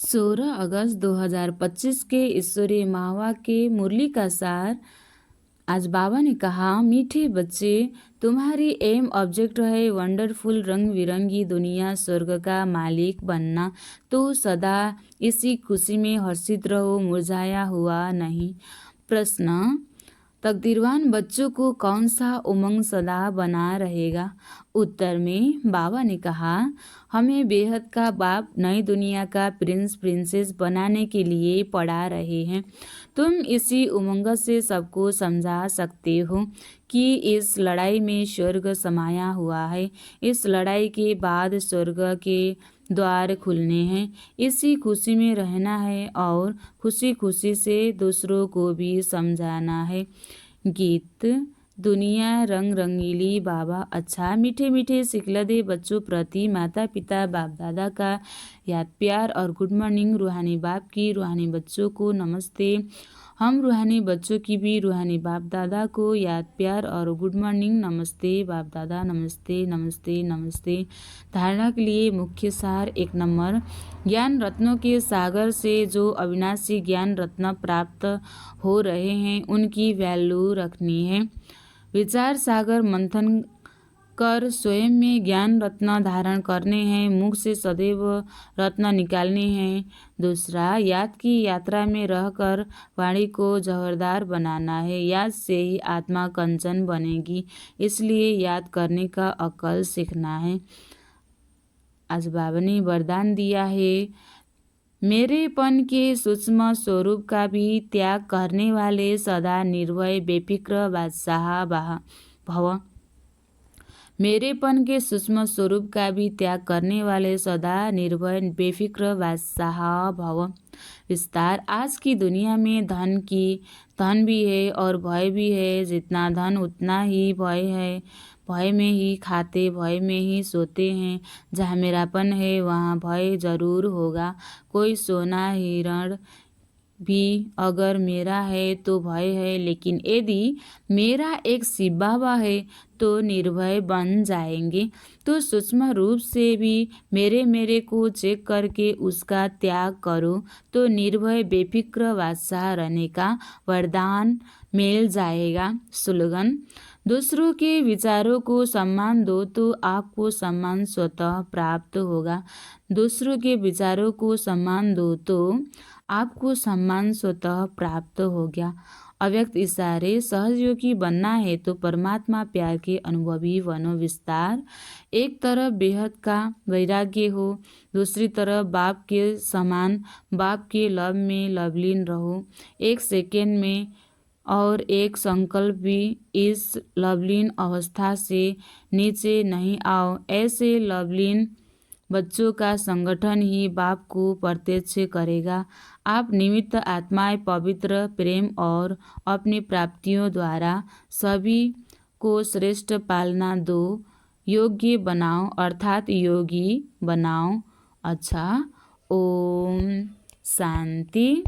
16 अगस्त 2025 के ईश्वरीय माहवा के मुरली का सार। आज बाबा ने कहा, मीठे बच्चे, तुम्हारी एम ऑब्जेक्ट है वंडरफुल रंग बिरंगी दुनिया, स्वर्ग का मालिक बनना। तो सदा इसी खुशी में हर्षित रहो, मुरझाया हुआ नहीं। प्रश्न, तकदीरवान बच्चों को कौन सा उमंग सदा बना रहेगा? उत्तर में बाबा ने कहा, हमें बेहद का बाप नई दुनिया का प्रिंस प्रिंसेस बनाने के लिए पढ़ा रहे हैं। तुम इसी उमंग से सबको समझा सकते हो कि इस लड़ाई में स्वर्ग समाया हुआ है। इस लड़ाई के बाद स्वर्ग के द्वार खुलने हैं। इसी खुशी में रहना है और खुशी खुशी से दूसरों को भी समझाना है। गीत। दुनिया रंग रंगीली बाबा अच्छा। मीठे मीठे सिखलदे बच्चों प्रति माता पिता बाप दादा का याद प्यार और गुड मॉर्निंग। रूहानी बाप की रूहानी बच्चों को नमस्ते। हम रूहानी बच्चों की भी रूहानी बाप दादा को याद प्यार और गुड मॉर्निंग। नमस्ते बाप दादा, नमस्ते नमस्ते नमस्ते। धारणा के लिए मुख्य सार 1 नंबर, ज्ञान रत्नों के सागर से जो अविनाशी ज्ञान रत्न प्राप्त हो रहे हैं उनकी वैल्यू रखनी है। विचार सागर मंथन कर स्वयं में ज्ञान रत्न धारण करने हैं, मुख से सदैव रत्न निकालने हैं। दूसरा, याद की यात्रा में रहकर वाणी को जहरदार बनाना है। याद से ही आत्मा कंचन बनेगी, इसलिए याद करने का अक्ल सीखना है। आज बाबा ने वरदान दिया है, मेरेपन के सूक्ष्म स्वरूप का भी त्याग करने वाले सदा निर्भय बेफिक्र बादशाह भव। मेरेपन के सूक्ष्म स्वरूप का भी त्याग करने वाले सदा निर्भय बेफिक्र बादशाह भव। विस्तार। आज की दुनिया में धन भी है और भय भी है। जितना धन उतना ही भय है। भय में ही खाते, भय में ही सोते हैं। जहाँ मेरापन है वहाँ भय जरूर होगा। कोई सोना हिरण भी अगर मेरा है तो भय है, लेकिन यदि मेरा एक शिव बाबा है तो निर्भय बन जाएंगे। तो सूक्ष्म रूप से भी मेरे को चेक करके उसका त्याग करो तो निर्भय बेफिक्र बादशाह रहने का वरदान मिल जाएगा। स्लोगन। दूसरों के विचारों को सम्मान दो तो आपको सम्मान स्वतः प्राप्त होगा। दूसरों के विचारों को सम्मान दो तो आपको सम्मान स्वतः प्राप्त हो गया। अव्यक्त इशारे। सहयोगी बनना है तो परमात्मा प्यार के अनुभवी बनो। विस्तार। एक तरफ बेहद का वैराग्य हो, दूसरी तरफ बाप के समान बाप के लव में लवलीन रहो। एक सेकेंड में और एक संकल्प भी इस लवलीन अवस्था से नीचे नहीं आओ। ऐसे लवलीन बच्चों का संगठन ही बाप को प्रत्यक्ष करेगा। आप निमित्त आत्माएं पवित्र प्रेम और अपनी प्राप्तियों द्वारा सभी को श्रेष्ठ पालना दो, योग्य बनाओ अर्थात योगी बनाओ। अच्छा, ओम शांति।